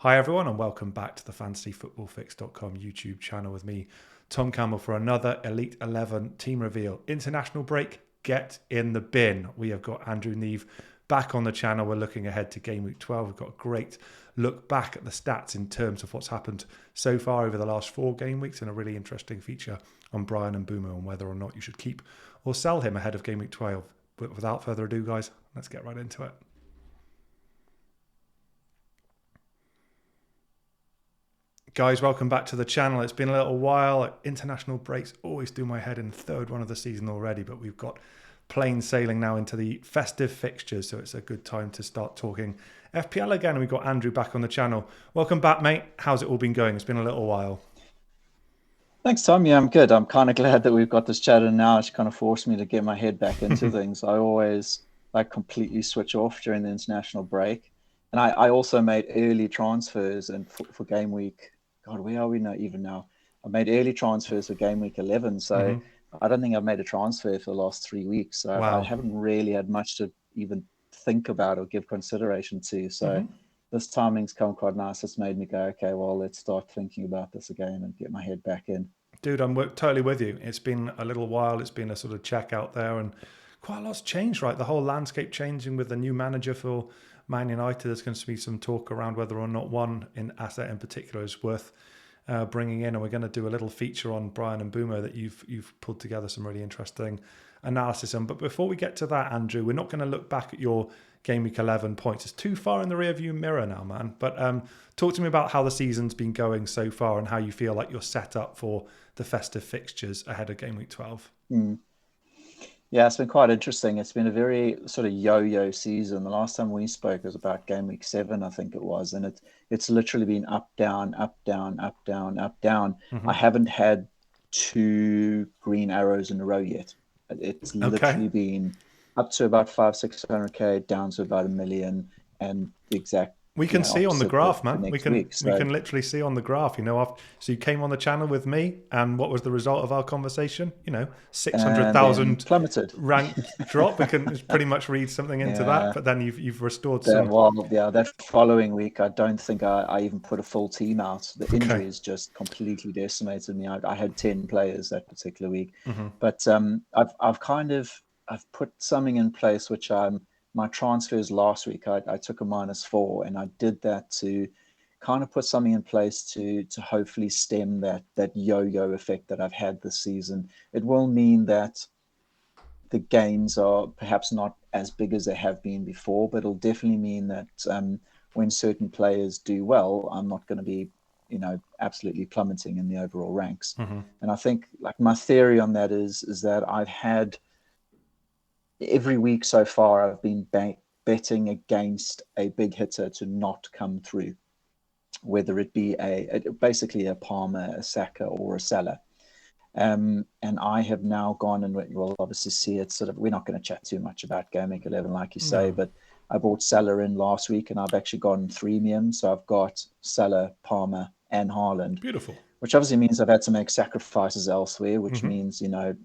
Hi everyone and welcome back to the fantasyfootballfix.com YouTube channel with me, Tom Campbell, for another Elite 11 Team Reveal. International break, get in the bin. We have got Andrew Neave back on the channel. We're looking ahead to Game Week 12. We've got a great look back at the stats in terms of what's happened so far over the last 4 game weeks, and a really interesting feature on Bryan Mbeumo and whether or not you should keep or sell him ahead of Game Week 12. But without further ado, guys, let's get right into it. Guys, welcome back to the channel. It's been a little while. International breaks always do my head in. Third one of the season already, but we've got plain sailing now into the festive fixtures, so it's a good time to start talking FPL again. And we've got Andrew back on the channel. Welcome back, mate. How's it all been going? It's been a little while. Thanks, Tom. Yeah, I'm good. I'm kind of glad that we've got this chat, and now it's kind of forced me to get my head back into things. I always completely switch off during the international break. And I also made early transfers and for game week. God, where are we now? Even now, I made early transfers for game week 11. So I don't think I've made a transfer for the last 3 weeks. So Wow. I haven't really had much to even think about or give consideration to. So this timing's come quite nice. It's made me go, okay, well, let's start thinking about this again and get my head back in. Dude, I'm totally with you. It's been a little while. It's been a sort of check out there, and quite a lot's changed, right? The whole landscape changing with the new manager for Man United. There's going to be some talk around whether or not one asset in particular is worth bringing in, and we're going to do a little feature on Bryan Mbeumo that you've pulled together some really interesting analysis on. But before we get to that, Andrew, we're not going to look back at your Game Week 11 points. It's too far in the rearview mirror now, man. But talk to me about how the season's been going so far and how you feel like you're set up for the festive fixtures ahead of Game Week 12. Yeah, it's been quite interesting. It's been a very sort of yo-yo season. The last time we spoke was about game week 7, I think it was, and it's literally been up, down, up, down, up, down, up, down. I haven't had 2 green arrows in a row yet. It's literally been up to about 500-600k, down to about 1 million, and the exact. We can see on the graph, man. We can week. literally see on the graph. So you came on the channel with me, and what was the result of our conversation? 600,000 plummeted rank drop. We can pretty much read something into that, but then you've restored that, some. Well, yeah, that following week, I don't think I even put a full team out. The injuries just completely decimated me. I had 10 players that particular week, but I've put something in place which my transfers last week, I took a -4, and I did that to kind of put something in place to hopefully stem that yo-yo effect that I've had this season. It will mean that the gains are perhaps not as big as they have been before, but it'll definitely mean that when certain players do well, I'm not going to be, absolutely plummeting in the overall ranks. And I think my theory on that is that I've had every week so far, I've been betting against a big hitter to not come through, whether it be basically a Palmer, a Saka, or a Salah. And I have now gone, and we'll obviously see it sort of, we're not going to chat too much about Game Week 11, like you say, but I bought Salah in last week, and I've actually gone freemium. So I've got Salah, Palmer, and Haaland. Beautiful. Which obviously means I've had to make sacrifices elsewhere, which means,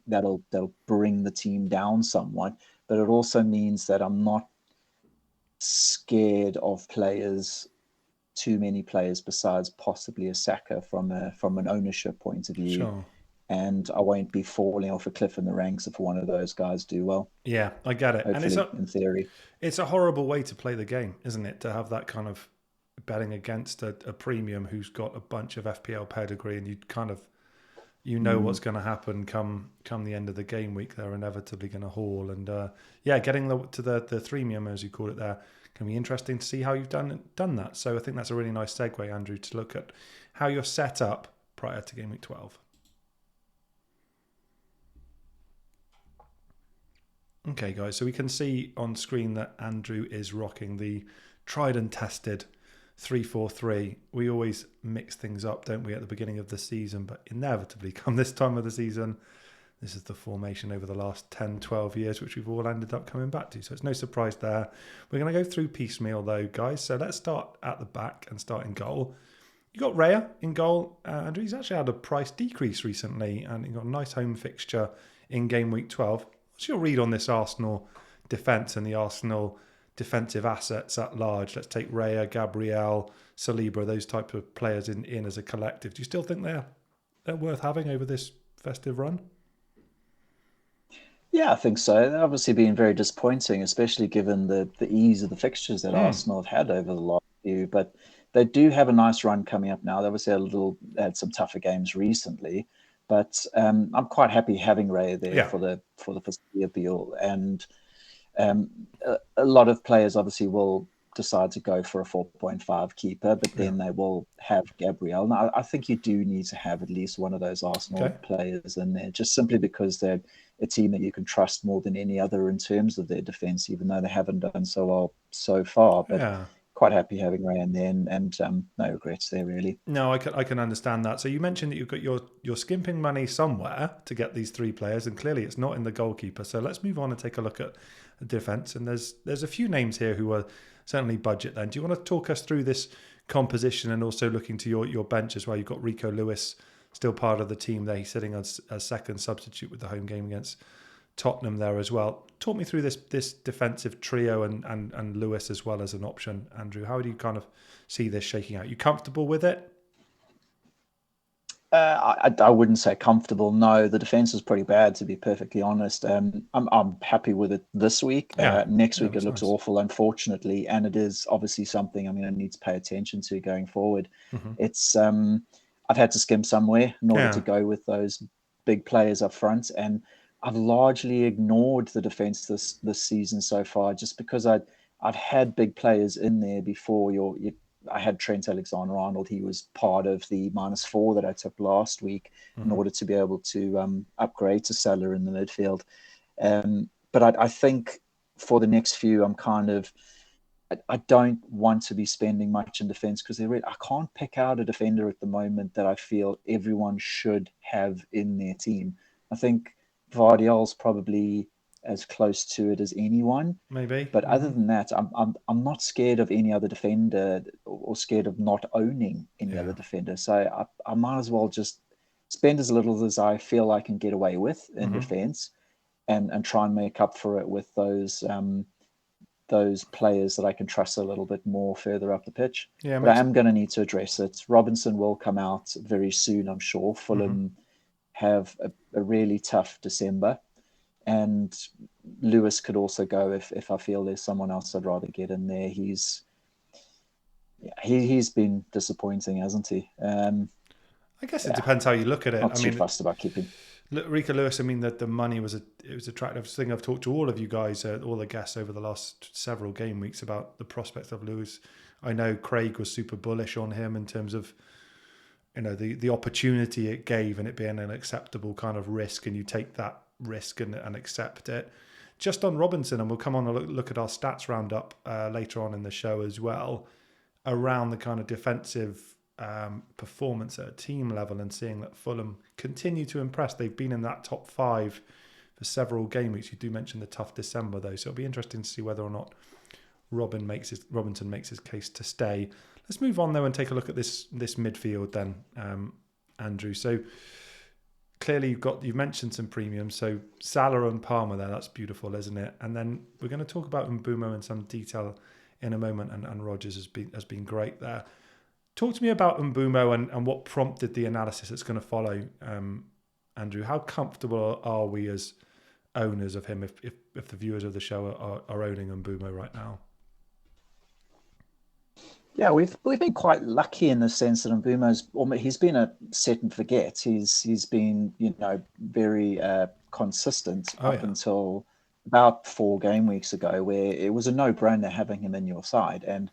that'll bring the team down somewhat. But it also means that I'm not scared of too many players besides possibly a Saka from an ownership point of view. Sure. And I won't be falling off a cliff in the ranks if one of those guys do well. Yeah, I get it. Hopefully, and in theory. It's a horrible way to play the game, isn't it? To have that kind of betting against a premium who's got a bunch of FPL pedigree, and you kind of what's going to happen come the end of the game week. They're inevitably going to haul, and getting to the freemium, as you call it there, can be interesting to see how you've done that. So I think that's a really nice segue, Andrew, to look at how you're set up prior to game week 12. Okay, guys, so we can see on screen that Andrew is rocking the tried and tested 3-4-3. We always mix things up, don't we, at the beginning of the season, but inevitably come this time of the season, this is the formation over the last 10, 12 years, which we've all ended up coming back to. So it's no surprise there. We're going to go through piecemeal though, guys. So let's start at the back and start in goal. You got Raya in goal. Andrew, he's actually had a price decrease recently, and he got a nice home fixture in game week 12. What's your read on this Arsenal defence and the Arsenal defensive assets at large. Let's take Raya, Gabriel, Saliba, those type of players in as a collective. Do you still think they're worth having over this festive run? Yeah, I think so. They've obviously been very disappointing, especially given the ease of the fixtures that Arsenal have had over the last few. But they do have a nice run coming up now. They obviously had some tougher games recently, but I'm quite happy having Ray there Yeah. for the foreseeable. And a lot of players obviously will decide to go for a 4.5 keeper, but then they will have Gabriel. Now, I think you do need to have at least one of those Arsenal players in there, just simply because they're a team that you can trust more than any other in terms of their defense, even though they haven't done so well so far. But quite happy having Ray in there, and no regrets there, really. No, I can understand that. So you mentioned that you've got your skimping money somewhere to get these three players, and clearly it's not in the goalkeeper. So let's move on and take a look at the defence. And there's a few names here who are certainly budget. Then, do you want to talk us through this composition and also looking to your bench as well? You've got Rico Lewis still part of the team there. He's sitting as second substitute with the home game against Tottenham there as well. Talk me through this defensive trio and Lewis as well as an option, Andrew. How do you kind of see this shaking out? You comfortable with it? I wouldn't say comfortable. No, the defense is pretty bad, to be perfectly honest. I'm happy with it this week. Next week it looks awful, unfortunately, and it is obviously something I'm going to need to pay attention to going forward. It's I've had to skim somewhere in order to go with those big players up front, and I've largely ignored the defense this season so far, just because I've had big players in there before. I had Trent Alexander-Arnold. He was part of the -4 that I took last week in order to be able to upgrade to Salah in the midfield. But I think for the next few, I don't want to be spending much in defense because I can't pick out a defender at the moment that I feel everyone should have in their team. I think Vardiol's probably as close to it as anyone, maybe. But other than that, I'm not scared of any other defender or scared of not owning any other defender. So I might as well just spend as little as I feel I can get away with in defense, and try and make up for it with those players that I can trust a little bit more further up the pitch. But I am going to need to address it. Robinson will come out very soon, I'm sure. Fulham have a really tough December. And Lewis could also go if I feel there's someone else I'd rather get in there. He's been disappointing, hasn't he? I guess it depends how you look at it. Not too fussed about keeping. Rico Lewis, I mean, that the money was attractive. Thing I've talked to all of you guys, all the guests over the last several game weeks about the prospect of Lewis. I know Craig was super bullish on him in terms of, the opportunity it gave and it being an acceptable kind of risk, and you take that risk and accept it. Just on Robinson, and we'll come on and look at our stats roundup later on in the show as well, around the kind of defensive performance at a team level, and seeing that Fulham continue to impress. They've been in that top 5 for several game weeks. You do mention the tough December though, so it'll be interesting to see whether or not Robinson makes his case to stay. Let's move on though and take a look at this midfield then, Andrew. So clearly you've mentioned some premiums. So Salah and Palmer there, that's beautiful, isn't it? And then we're going to talk about Mbeumo in some detail in a moment, and Rodgers has been great there. Talk to me about Mbeumo and what prompted the analysis that's going to follow, Andrew. How comfortable are we as owners of him if the viewers of the show are owning Mbeumo right now? Yeah, we've been quite lucky in the sense that he's been a set and forget. He's been very consistent up until about 4 game weeks ago, where it was a no-brainer having him in your side. And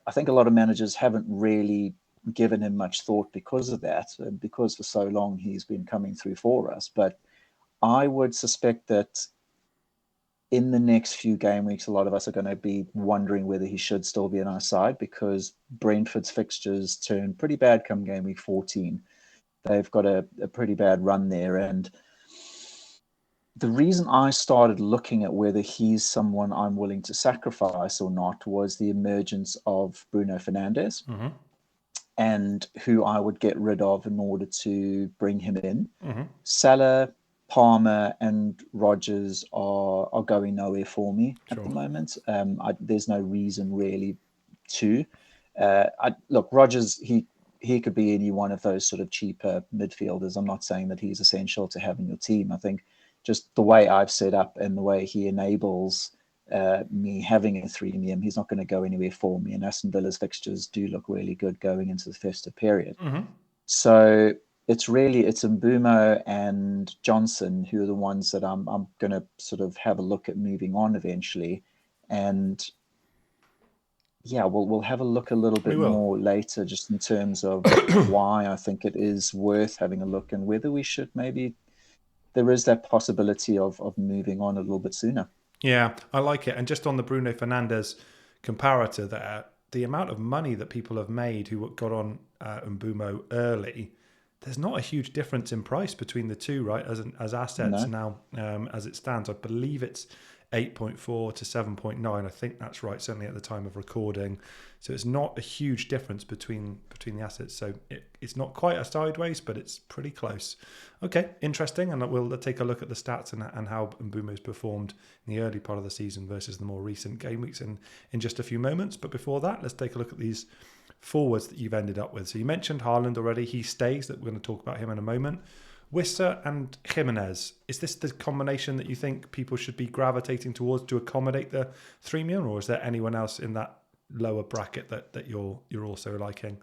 I think a lot of managers haven't really given him much thought because of that, because for so long he's been coming through for us. But I would suspect that in the next few game weeks, a lot of us are going to be wondering whether he should still be on our side, because Brentford's fixtures turn pretty bad come game week 14. They've got a pretty bad run there. And the reason I started looking at whether he's someone I'm willing to sacrifice or not was the emergence of Bruno Fernandes, and who I would get rid of in order to bring him in. Salah, Palmer and Rodgers are going nowhere for me at the Sure. moment. There's no reason really to. Look, Rodgers, he could be any one of those sort of cheaper midfielders. I'm not saying that he's essential to having your team. I think just the way I've set up and the way he enables me having a premium, he's not going to go anywhere for me. And Aston Villa's fixtures do look really good going into the festive period. Mm-hmm. So it's Mbeumo and Johnson who are the ones that I'm going to sort of have a look at moving on eventually. And yeah, we'll have a look a little We bit will. more later, just in terms of why I think it is worth having a look and whether we should maybe, there is that possibility of moving on a little bit sooner. Yeah, I like it. And just on the Bruno Fernandes comparator there, the amount of money that people have made who got on Mbeumo early, there's not a huge difference in price between the two, right? As assets No? now, as it stands, I believe it's 8.4 to 7.9. I think that's right, certainly at the time of recording. So it's not a huge difference between the assets. So it's not quite a sideways, but it's pretty close. Okay, interesting. And we'll take a look at the stats and how Mbeumo's performed in the early part of the season versus the more recent game weeks in just a few moments. But before that, let's take a look at these forwards that you've ended up with. So you mentioned Haaland already. He stays. That we're going to talk about him in a moment. Wissa and Jimenez. Is this the combination that you think people should be gravitating towards to accommodate the 3 million, or is there anyone else in that lower bracket that you're also liking?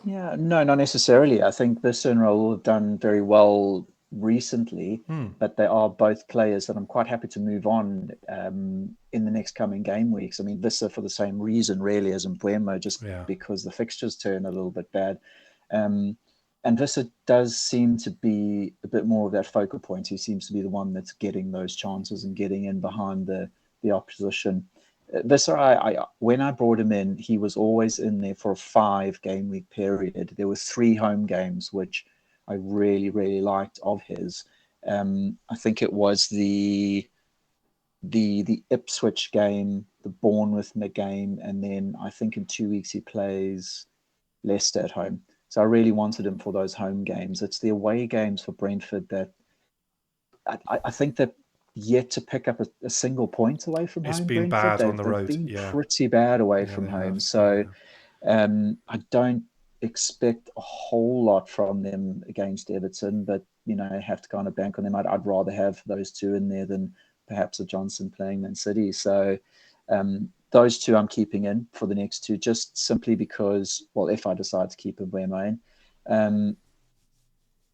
Yeah, no, not necessarily. I think Vista and Raul have done very well recently, but they are both players that I'm quite happy to move on in the next coming game weeks. I mean, Vista for the same reason, really, as Mbeumo, just because the fixtures turn a little bit bad. And Vista does seem to be a bit more of that focal point. He seems to be the one that's getting those chances and getting in behind the opposition. Visser, when I brought him in, he was always in there for a 5-game week period. There were 3 home games, which I really, really liked of his. I think it was the Ipswich game, the Bournemouth game, and then I think in 2 weeks he plays Leicester at home. So I really wanted him for those home games. It's the away games for Brentford that I think that yet to pick up a single point away from It's home. been Brentford, bad on the they've road. been Yeah, pretty bad away yeah, from they home. have. So Yeah. I don't expect a whole lot from them against Everton, but I have to kind of bank on them. I'd rather have those two in there than perhaps a Johnson playing Man City. So those two I'm keeping in for the next two, just simply because, well, if I decide to keep Mbeumo in,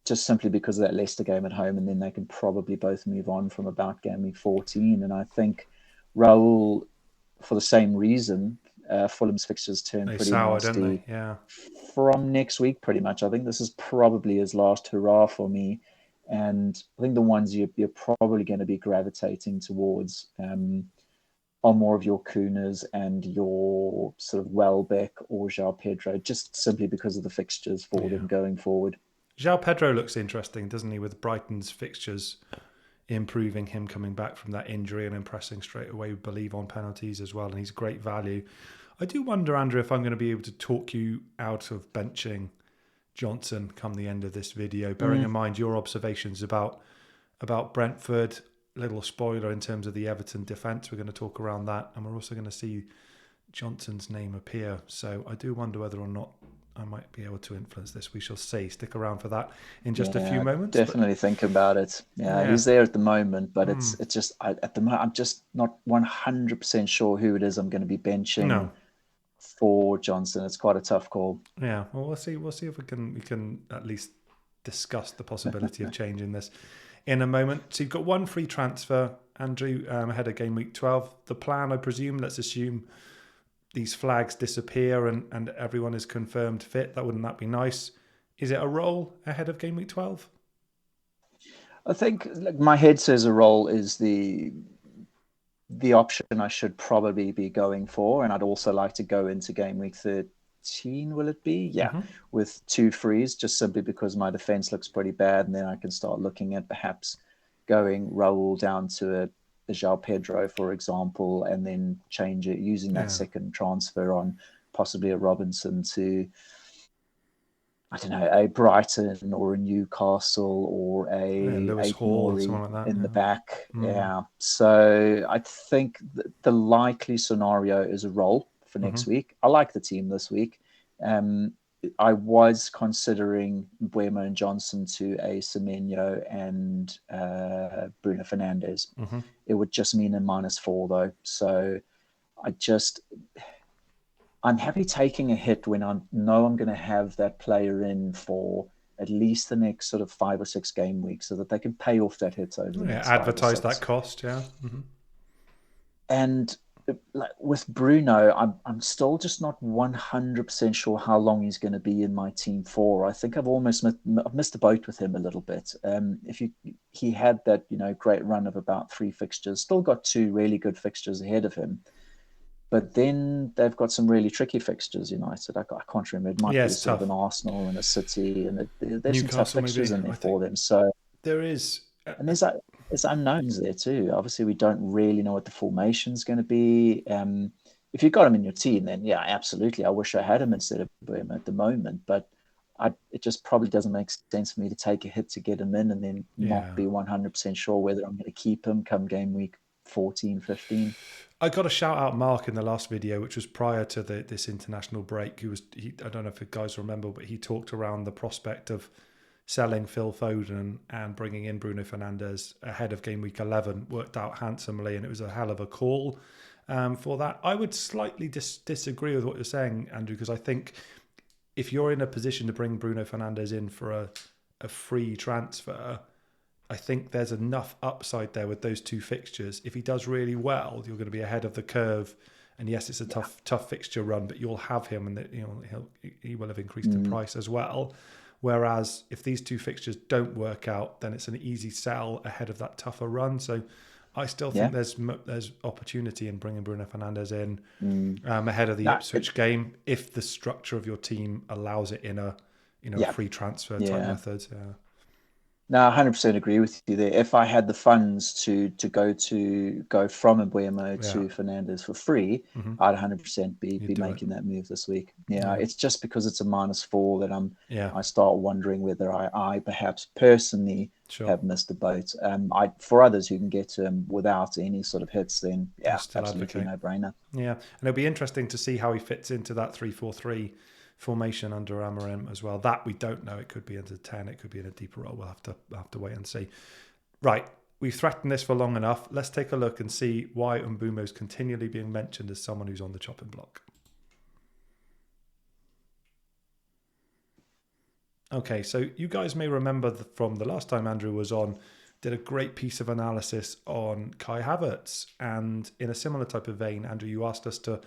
just simply because of that Leicester game at home, and then they can probably both move on from about game week 14. And I think Raul, for the same reason, Fulham's fixtures turn They pretty sour, don't they? nasty Yeah. from next week, pretty much. I think this is probably his last hurrah for me. And I think the ones you're probably going to be gravitating towards are more of your Kunas and your sort of Welbeck or João Pedro, just simply because of the fixtures for them going forward. João Pedro looks interesting, doesn't he, with Brighton's fixtures improving, him coming back from that injury and impressing straight away, we believe, on penalties as well, and he's great value. I do wonder, Andrew, if I'm going to be able to talk you out of benching Johnson come the end of this video, bearing in mind your observations about Brentford. Little spoiler in terms of the Everton defence, we're going to talk around that, and we're also going to see Johnson's name appear. So I do wonder whether or not I might be able to influence this. We shall see. Stick around for that in just a few moments. Definitely think about it. Yeah, he's there at the moment, but it's just at the moment I'm just not 100% sure who it is I'm going to be benching for Johnson. It's quite a tough call. Yeah, well, we'll see. We'll see if we can at least discuss the possibility of changing this in a moment. So you've got one free transfer, Andrew, ahead of game week 12. The plan, I presume, let's assume these flags disappear and everyone is confirmed fit. Wouldn't that be nice? Is it a roll ahead of game week 12? I think my head says a roll is the option I should probably be going for, and I'd also like to go into game week 13. Will it be? Yeah, with 2 frees, just simply because my defense looks pretty bad, and then I can start looking at perhaps going Raul down to a João Pedro, for example, and then change it using that second transfer on possibly a Robinson to I don't know, a Brighton or a Newcastle or Lewis a Hall, Tomori someone like that. in the Yeah. back. Yeah. So I think the likely scenario is a roll for next week. I like the team this week. I was considering Mbeumo and Johnson to a Semenyo and Bruno Fernandes. It would just mean a -4 though. So I'm happy taking a hit when I know I'm going to have that player in for at least the next sort of 5 or 6 game weeks, so that they can pay off that hit over the next 5 or Advertise 6. that cost. Yeah. And with Bruno, I'm still just not 100% sure how long he's going to be in my team for. I think I've almost missed the boat with him a little bit. He had that great run of about 3 fixtures, still got 2 really good fixtures ahead of him. But then they've got some really tricky fixtures, United. I can't remember. It might be it's sort tough. of an Arsenal and a City, and there's some tough Newcastle, fixtures maybe. in there I think for them. So, there is. and there's unknowns there too. Obviously, we don't really know what the formation's going to be. If you've got him in your team, then yeah, absolutely. I wish I had him instead of him at the moment, but it just probably doesn't make sense for me to take a hit to get him in and then not be 100% sure whether I'm going to keep him come game week 14, 15. I got a shout out Mark in the last video, which was prior to this international break. I don't know if you guys remember, but he talked around the prospect of selling Phil Foden and bringing in Bruno Fernandes ahead of game week 11. Worked out handsomely, and it was a hell of a call for that. I would slightly disagree with what you're saying, Andrew, because I think if you're in a position to bring Bruno Fernandes in for a free transfer, I think there's enough upside there with those 2 fixtures. If he does really well, you're going to be ahead of the curve. And yes, it's a tough fixture run, but you'll have him, and he will have increased in price as well. Whereas if these 2 fixtures don't work out, then it's an easy sell ahead of that tougher run. So I still think there's opportunity in bringing Bruno Fernandes in ahead of the Ipswich game if the structure of your team allows it in a free transfer type method. Yeah. No, I 100% agree with you there. If I had the funds to go from Mbeumo to Fernandes for free, I'd 100% be making that move this week. Yeah, it's just because it's a -4 that I start wondering whether I perhaps personally have missed the boat. For others who can get to him without any sort of hits, then absolutely no-brainer. Yeah, and it'll be interesting to see how he fits into that 3-4-3 formation under Amorim as well. That we don't know. It could be into 10. It could be in a deeper role. We'll have to wait and see. Right, we've threatened this for long enough. Let's take a look and see why Mbeumo is continually being mentioned as someone who's on the chopping block. Okay, so you guys may remember from the last time Andrew was on, did a great piece of analysis on Kai Havertz. And in a similar type of vein, Andrew, you asked us to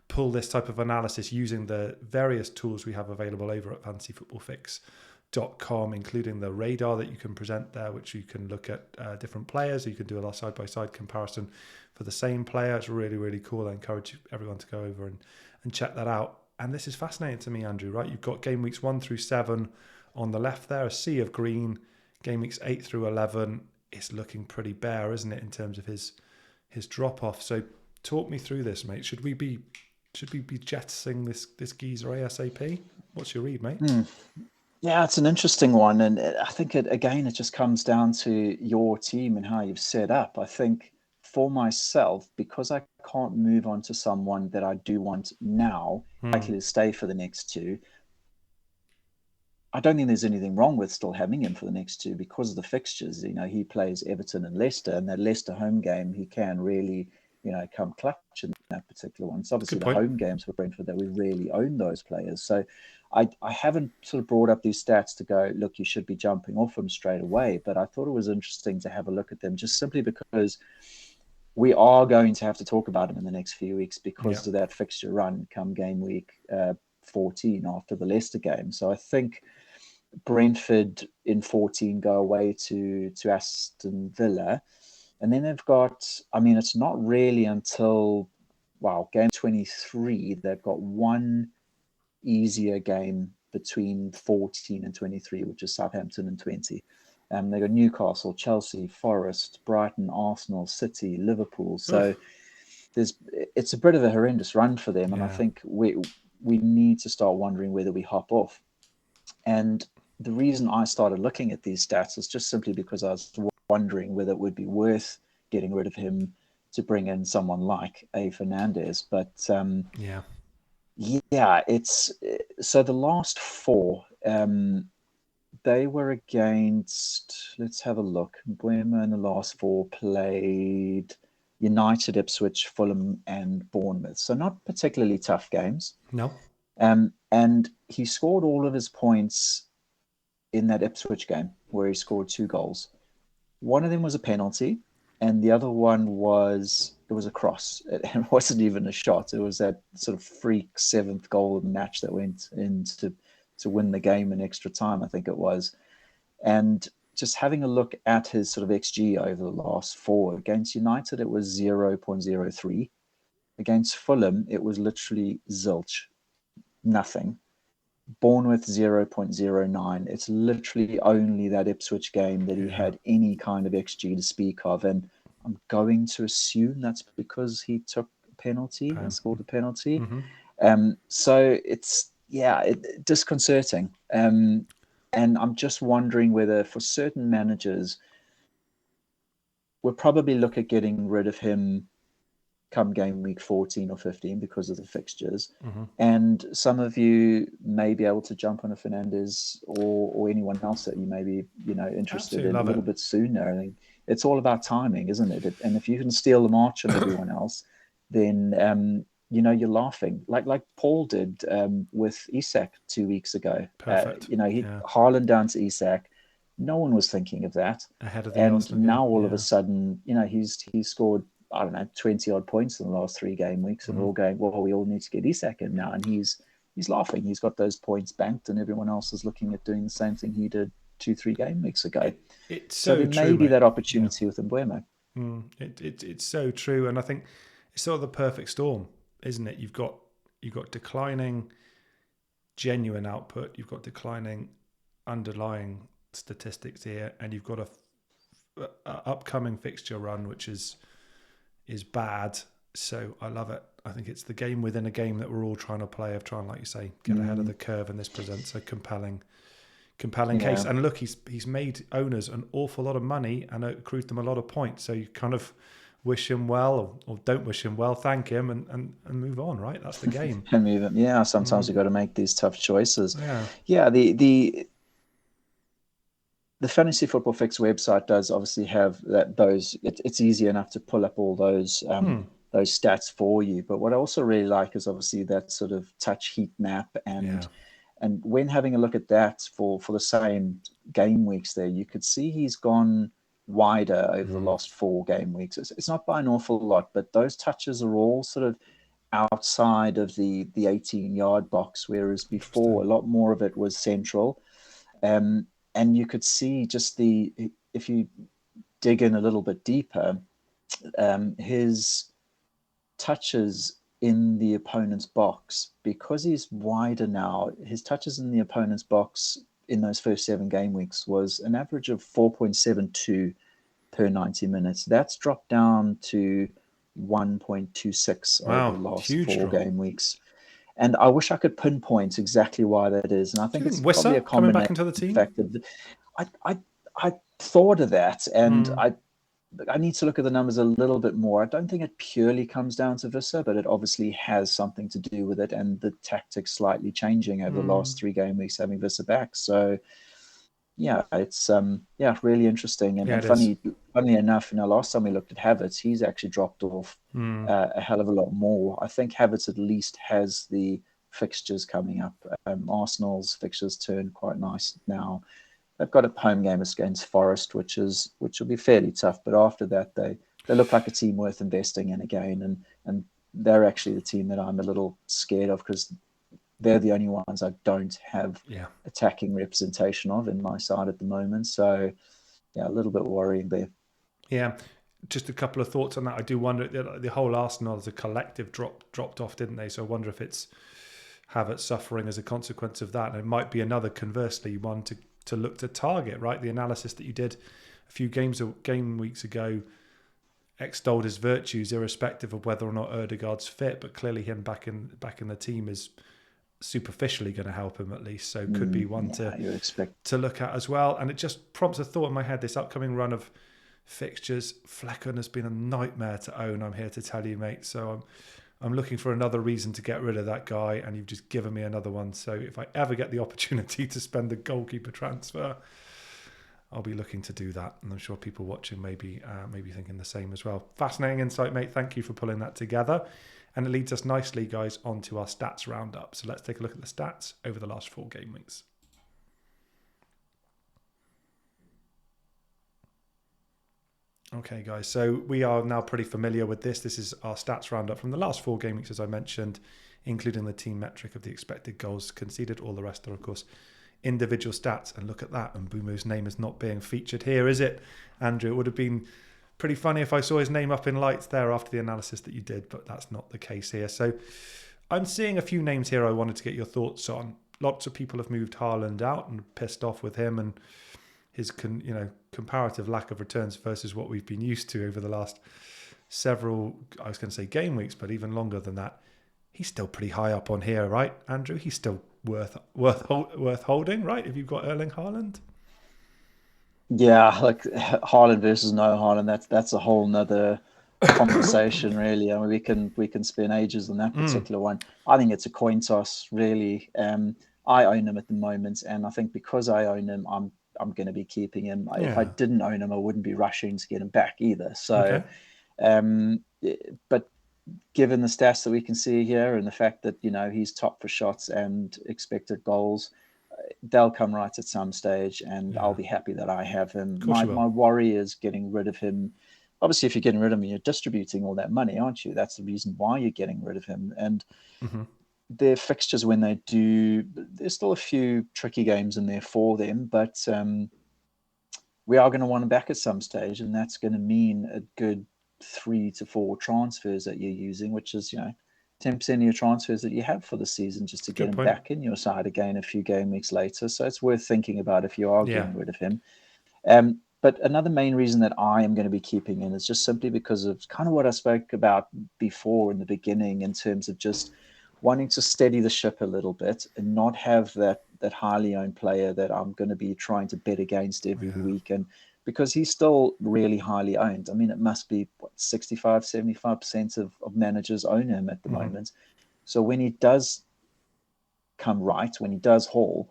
pull this type of analysis using the various tools we have available over at fantasyfootballfix.com, including the radar that you can present there, which you can look at different players. You can do a side-by-side comparison for the same player. It's really, really cool. I encourage everyone to go over and check that out. And this is fascinating to me, Andrew, right? You've got game weeks 1 through 7 on the left there, a sea of green. Game weeks 8 through 11, it's looking pretty bare, isn't it, in terms of his drop-off? So talk me through this, mate. Should we be jettisoning this geezer ASAP? What's your read, mate? Yeah, it's an interesting one. And I think, it just comes down to your team and how you've set up. I think for myself, because I can't move on to someone that I do want now, likely to stay for the next 2, I don't think there's anything wrong with still having him for the next 2 because of the fixtures. He plays Everton and Leicester, and that Leicester home game, he can really, come clutch in that particular one. It's obviously the home games for Brentford that we really own those players. So I haven't sort of brought up these stats to go, look, you should be jumping off them straight away. But I thought it was interesting to have a look at them just simply because we are going to have to talk about them in the next few weeks because of that fixture run come game week 14 after the Leicester game. So I think Brentford in 14 go away to Aston Villa. And then they've got, it's not really until, game 23, they've got one easier game between 14 and 23, which is Southampton and 20. They've got Newcastle, Chelsea, Forest, Brighton, Arsenal, City, Liverpool. So it's a bit of a horrendous run for them. And I think we need to start wondering whether we hop off. And the reason I started looking at these stats was just simply because I was wondering whether it would be worth getting rid of him to bring in someone like a Fernandez. But yeah, it's so the last four, they were against, let's have a look. Mbeumo in the last four played United, Ipswich, Fulham, and Bournemouth. So not particularly tough games. No. And he scored all of his points in that Ipswich game where he scored 2 goals. One of them was a penalty, and the other one was a cross. It wasn't even a shot. It was that sort of freak 7th goal of the match that went in to win the game in extra time, I think it was. And just having a look at his sort of XG over the last 4, against United, it was 0.03. Against Fulham, it was literally zilch, nothing. Bournemouth 0.09. It's literally only that Ipswich game that he had any kind of XG to speak of. And I'm going to assume that's because he took a penalty and scored a penalty. So it's, disconcerting. And I'm just wondering whether for certain managers, we'll probably look at getting rid of him come game week 14 or 15 because of the fixtures. And some of you may be able to jump on a Fernandez or anyone else that you may be, interested in a little bit sooner. I think it's all about timing, isn't it? And if you can steal the march on everyone else, then you're laughing like Paul did with Isak 2 weeks ago. Perfect. Haaland down to Isak. No one was thinking of that. Ahead of the and Arsenal now game. all of a sudden, he's scored, I don't know, 20 odd points in the last 3 game weeks, and we're all going, well, we all need to get Isak in now. And he's laughing. He's got those points banked, and everyone else is looking at doing the same thing he did 2-3 game weeks ago. It's so there may be that opportunity with Mbeumo. It's so true, and I think it's sort of the perfect storm, isn't it? You've got declining genuine output, you've got declining underlying statistics here, and you've got a upcoming fixture run which is bad. So I love it. I think it's the game within a game that we're all trying to play, of trying, like you say, get ahead of the curve, and this presents a compelling case. And look, he's made owners an awful lot of money and accrued them a lot of points. So you kind of wish him well, or don't wish him well, thank him, and move on, right? That's the game. And move him. Yeah, sometimes you've got to make these tough choices. Yeah. The Fantasy Football Fix website does obviously have those. It's easy enough to pull up all those stats for you. But what I also really like is obviously that sort of touch heat map, and when having a look at that for the same game weeks there, you could see he's gone wider over the last 4 game weeks. It's not by an awful lot, but those touches are all sort of outside of the 18-yard box, whereas before a lot more of it was central. And you could see just if you dig in a little bit deeper, his touches in the opponent's box, because he's wider now, his touches in the opponent's box in those first 7 game weeks was an average of 4.72 per 90 minutes. That's dropped down to 1.26 over the last 4 game weeks. And I wish I could pinpoint exactly why that is. And I think it's probably a combination coming back into the team. Fact that I thought of that, and I need to look at the numbers a little bit more. I don't think it purely comes down to Vissa, but it obviously has something to do with it, and the tactics slightly changing over the last 3 game weeks having Vissa back. So yeah, it's really interesting. And funnily enough, last time we looked at Havertz, he's actually dropped off a hell of a lot more. I think Havertz at least has the fixtures coming up. Arsenal's fixtures turn quite nice now. They've got a home game against Forest, which will be fairly tough. But after that, they look like a team worth investing in again, and they're actually the team that I'm a little scared of, because they're the only ones I don't have attacking representation of in my side at the moment. So, a little bit worrying there. Yeah, just a couple of thoughts on that. I do wonder, the whole Arsenal as a collective dropped off, didn't they? So I wonder if it's Havertz suffering as a consequence of that. And it might be another, conversely, one to look to target, right? The analysis that you did a few game weeks ago extolled his virtues, irrespective of whether or not Ødegaard's fit, but clearly him back in the team is superficially going to help him at least. So could be one you expect to look at as well. And it just prompts a thought in my head, this upcoming run of fixtures. Flecken has been a nightmare to own, I'm here to tell you, mate. So I'm looking for another reason to get rid of that guy, and you've just given me another one. So if I ever get the opportunity to spend the goalkeeper transfer, I'll be looking to do that. And I'm sure people watching may be thinking the same as well. Fascinating insight, mate. Thank you for pulling that together. And it leads us nicely, guys, onto our stats roundup. So let's take a look at the stats over the last 4 game weeks. Okay, guys, so we are now pretty familiar with this. This is our stats roundup from the last 4 game weeks, as I mentioned, including the team metric of the expected goals conceded. All the rest are, of course, individual stats. And look at that. And Mbeumo's name is not being featured here, is it, Andrew? It would have been pretty funny if I saw his name up in lights there after the analysis that you did, but that's not the case here. So I'm seeing a few names here I wanted to get your thoughts on. Lots of people have moved Haaland out and pissed off with him and his comparative lack of returns versus what we've been used to over the last several, I was going to say game weeks, but even longer than that. He's still pretty high up on here, right, Andrew? He's still worth holding, right? If you've got Erling Haaland. Yeah, like Haaland versus no Haaland, that's a whole nother conversation, really. I mean, we can spend ages on that particular one. I think it's a coin toss, really. I own him at the moment, and I think because I own him, I'm going to be keeping him. Yeah. If I didn't own him, I wouldn't be rushing to get him back either. So, but given the stats that we can see here and the fact that he's top for shots and expected goals, they'll come right at some stage, and I'll be happy that I have him. My worry is getting rid of him. Obviously, if you're getting rid of him, you're distributing all that money, aren't you? That's the reason why you're getting rid of him. And their fixtures, when they do, there's still a few tricky games in there for them, but we are going to want him back at some stage, and that's going to mean a good 3 to 4 transfers that you're using, which is 10% of your transfers that you have for the season, just to get him back in your side again a few game weeks later. So it's worth thinking about if you are getting rid of him. But another main reason that I am going to be keeping him is just simply because of kind of what I spoke about before in the beginning, in terms of just wanting to steady the ship a little bit and not have that highly owned player that I'm going to be trying to bet against every week. And because he's still really highly owned. I mean, it must be 65, 75% of managers own him at the moment. So when he does come right, when he does haul,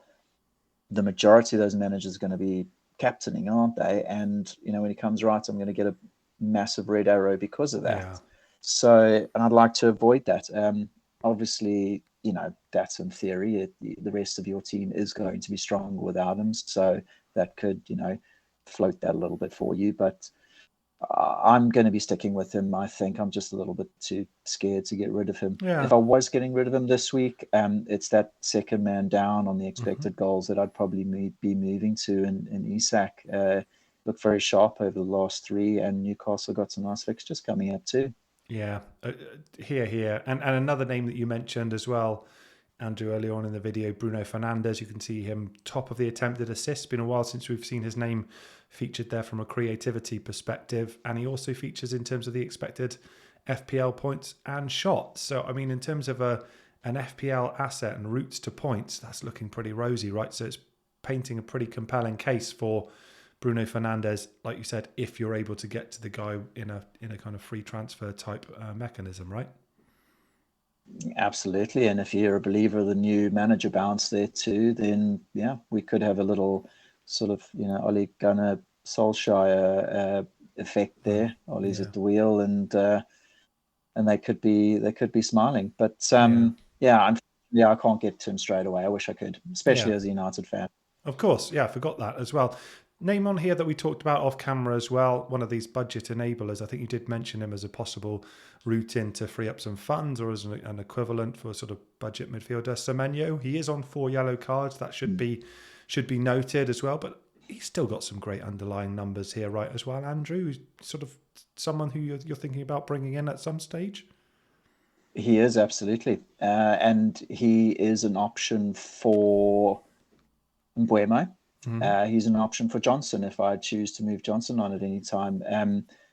the majority of those managers are going to be captaining, aren't they? And, when he comes right, I'm going to get a massive red arrow because of that. Yeah. So, and I'd like to avoid that. Obviously, that's in theory. The rest of your team is going to be stronger without him. So that could, float that a little bit for you, but I'm going to be sticking with him. I think I'm just a little bit too scared to get rid of him. If I was getting rid of him this week, it's that second man down on the expected goals that I'd probably be moving to in Isak. Looked very sharp over the last 3, and Newcastle got some nice fixtures coming up too. Yeah, here. And another name that you mentioned as well, Andrew, earlier on in the video, Bruno Fernandes. You can see him top of the attempted assists. It's been a while since we've seen his name featured there from a creativity perspective. And he also features in terms of the expected FPL points and shots. So, I mean, in terms of an FPL asset and routes to points, that's looking pretty rosy, right? So it's painting a pretty compelling case for Bruno Fernandes, like you said, if you're able to get to the guy in a kind of free transfer type mechanism, right? Absolutely. And if you're a believer of the new manager bounce there too, then we could have a little sort of, Ole Gunnar Solskjaer effect there. Ole's at the wheel, and they could be smiling. But I can't get to him straight away. I wish I could, especially as a United fan. Of course, I forgot that as well. Name on here that we talked about off camera as well, one of these budget enablers. I think you did mention him as a possible route in to free up some funds, or as an equivalent for a sort of budget midfielder. Semenyo, he is on 4 yellow cards. That should be noted as well, but he's still got some great underlying numbers here, right, as well, Andrew? Sort of someone who you're thinking about bringing in at some stage? He is, absolutely. And he is an option for Mbeumo. He's an option for Johnson if I choose to move Johnson on at any time.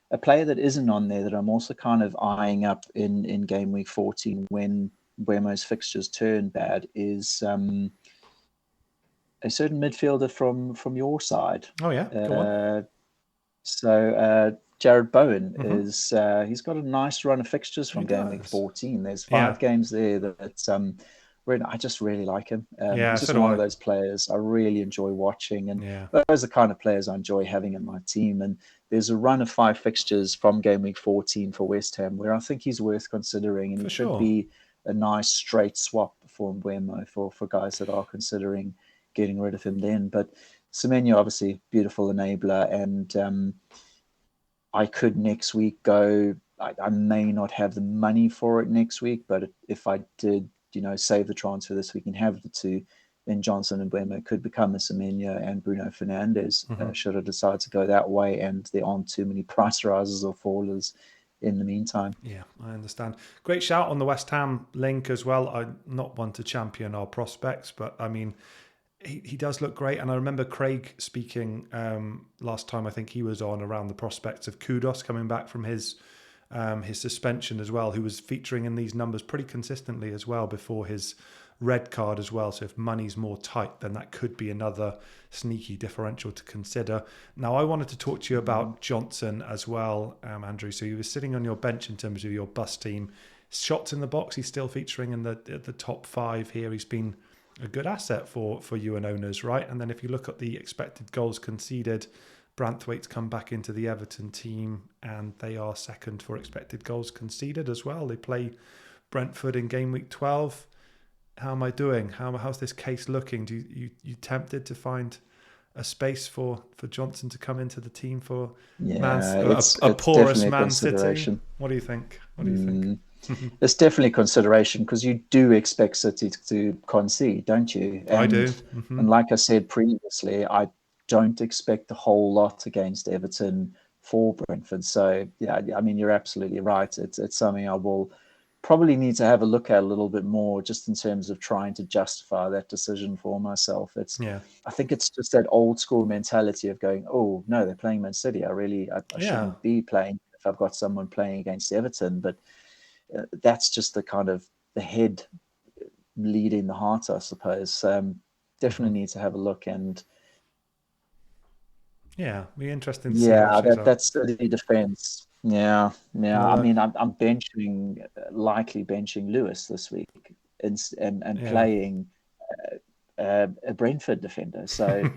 A player that isn't on there that I'm also kind of eyeing up in game week 14 when Mbeumo's fixtures turn bad is a certain midfielder from your side. Oh yeah, go on. So Jared Bowen is he's got a nice run of fixtures from game week 14. There's 5 games there that I just really like him. He's just one of those players I really enjoy watching, and those are the kind of players I enjoy having in my team. And there's a run of 5 fixtures from game week 14 for West Ham where I think he's worth considering, and he could be a nice straight swap for Mbeumo for guys that are considering getting rid of him then. But Semenyo, obviously, beautiful enabler, and I could next week go. I may not have the money for it next week, but if I did, save the transfer this week and have the two, then Johnson and Mbeumo could become a Semenyo and Bruno Fernandes, should I decide to go that way, and there aren't too many price rises or fallers in the meantime. Yeah, I understand. Great shout on the West Ham link as well. I'm not one to champion our prospects, but I mean, he does look great. And I remember Craig speaking last time I think he was on around the prospects of Kudos coming back from his suspension as well, who was featuring in these numbers pretty consistently as well before his red card as well. So if money's more tight, then that could be another sneaky differential to consider. Now, I wanted to talk to you about Johnson as well, Andrew. So he was sitting on your bench in terms of your bus team. Shots in the box, he's still featuring in the top 5 here. He's been a good asset for you and owners, right? And then if you look at the expected goals conceded, Branthwaite's come back into the Everton team and they are second for expected goals conceded as well. They play Brentford in game week 12. How am I doing? How's this case looking? Do you tempted to find a space for Johnson to come into the team for a porous Man City? What do you think? It's definitely consideration, because you do expect City to concede, don't you? I do. And like I said previously, I don't expect a whole lot against Everton for Brentford. So yeah, I mean, you're absolutely right. It's something I will probably need to have a look at a little bit more, just in terms of trying to justify that decision for myself. I think it's just that old school mentality of going, oh no, they're playing Man City. I shouldn't be playing if I've got someone playing against Everton. But that's just the kind of the head leading the heart, I suppose. Definitely need to have a look, and be interesting to see how it shakes out. That's City defense. Yeah. I mean, I'm likely benching Lewis this week and playing a Brentford defender. So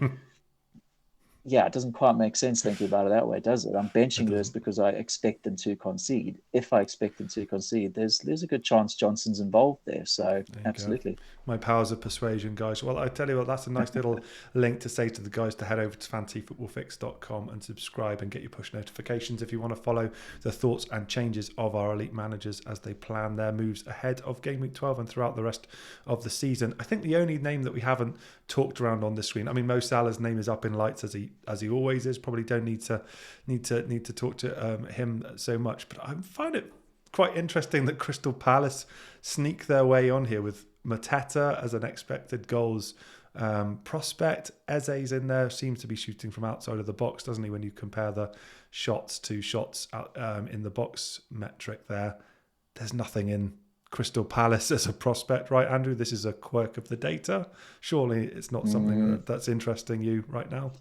yeah, it doesn't quite make sense thinking about it that way, does it? I'm benching Lewis because I expect them to concede. If I expect them to concede, there's a good chance Johnson's involved there. So absolutely. My powers of persuasion, guys. Well, I tell you what, that's a nice little link to say to the guys to head over to fantasyfootballfix.com and subscribe and get your push notifications if you want to follow the thoughts and changes of our elite managers as they plan their moves ahead of game week 12 and throughout the rest of the season. I think the only name that we haven't talked around on this screen, I mean, Mo Salah's name is up in lights as he always is. Probably don't need to talk to him so much, but I find it quite interesting that Crystal Palace sneak their way on here with Mateta as an expected goals prospect. Eze's in there, seems to be shooting from outside of the box, doesn't he, when you compare the shots to shots out, in the box metric there. There's nothing in Crystal Palace as a prospect, right, Andrew? This is a quirk of the data. Surely it's not something that's interesting you right now.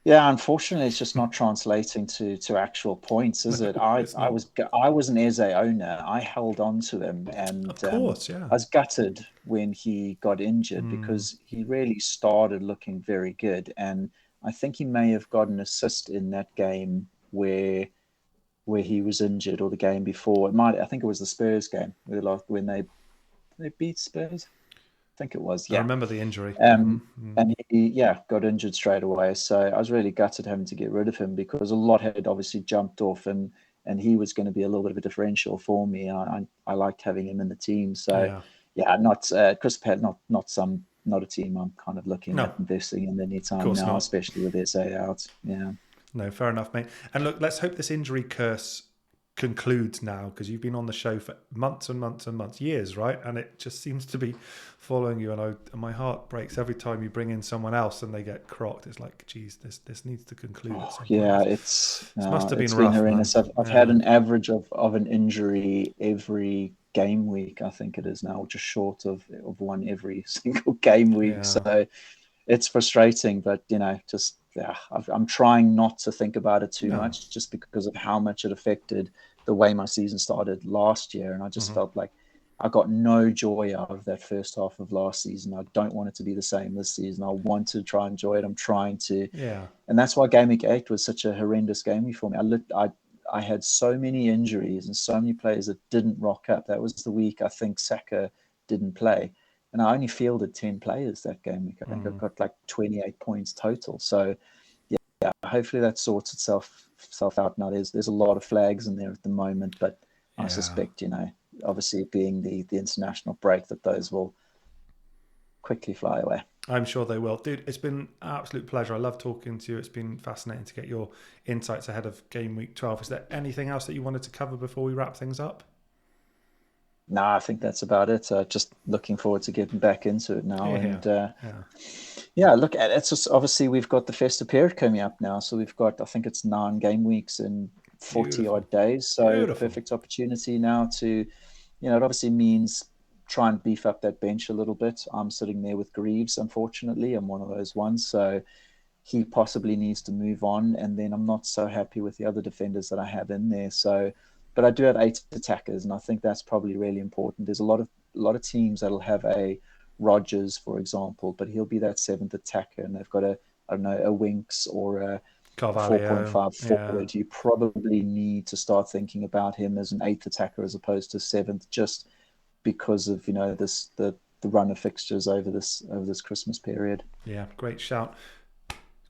Yeah, unfortunately, it's just not translating to actual points, is it? I was an Eze owner. I held on to him, and of course, I was gutted when he got injured because he really started looking very good, and I think he may have got an assist in that game where he was injured, or the game before. I think it was the Spurs game when they beat Spurs. I think it was. Yeah, I remember the injury. And he got injured straight away. So I was really gutted having to get rid of him, because a lot had obviously jumped off, and he was going to be a little bit of a differential for me. I liked having him in the team. So not Chris Pat, not a team I'm kind of looking at investing in any time now, especially with SA out. Yeah. No, fair enough, mate. And look, let's hope this injury curse concludes now, because you've been on the show for months and months and months, years, right? And it just seems to be following you, and my heart breaks every time you bring in someone else and they get crocked. It's like, geez, this needs to conclude. It must have been rough. Horrendous. I've had an average of an injury every game week, I think it is now, just short of one every single game week. Yeah. So it's frustrating, but just I'm trying not to think about it too much, just because of how much it affected the way my season started last year. And I just felt like I got no joy out of that first half of last season. I don't want it to be the same this season. I want to try and enjoy it. I'm trying to, and that's why Game Week 8 was such a horrendous game week for me. I had so many injuries and so many players that didn't rock up. That was the week I think Saka didn't play, and I only fielded 10 players that game week. I think I got like 28 points total. So yeah, hopefully that sorts itself out now. There's a lot of flags in there at the moment, but I suspect, obviously being the international break, that those will quickly fly away. I'm sure they will. Dude, it's been an absolute pleasure. I love talking to you. It's been fascinating to get your insights ahead of Game Week 12. Is there anything else that you wanted to cover before we wrap things up? No, I think that's about it. Just looking forward to getting back into it now. And look, it's just obviously we've got the festive period coming up now. So we've got, I think it's 9 game weeks and 40 odd days. So perfect opportunity now to, it obviously means try and beef up that bench a little bit. I'm sitting there with Greaves, unfortunately. I'm one of those ones. So he possibly needs to move on. And then I'm not so happy with the other defenders that I have in there. So, but I do have 8 attackers, and I think that's probably really important. There's a lot of teams that'll have a Rodgers, for example, but he'll be that 7th attacker, and they've got a Winks or a Carvalho, 4.5 forward. You probably need to start thinking about him as an 8th attacker as opposed to 7th, just because of the run of fixtures over this Christmas period. Yeah, great shout.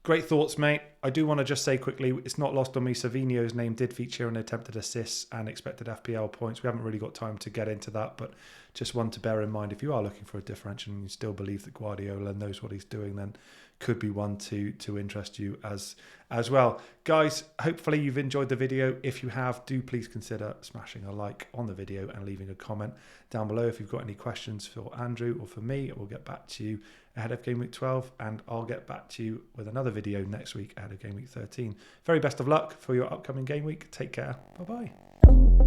Great thoughts, mate. I do want to just say quickly, it's not lost on me, Savinho's name did feature in attempted assists and expected FPL points. We haven't really got time to get into that, but just one to bear in mind. If you are looking for a differential and you still believe that Guardiola knows what he's doing, then could be one to interest you as well. Guys, hopefully you've enjoyed the video. If you have, do please consider smashing a like on the video and leaving a comment down below. If you've got any questions for Andrew or for me, we'll get back to you ahead of Game Week 12, and I'll get back to you with another video next week ahead of Game Week 13. Very best of luck for your upcoming game week. Take care. Bye-bye.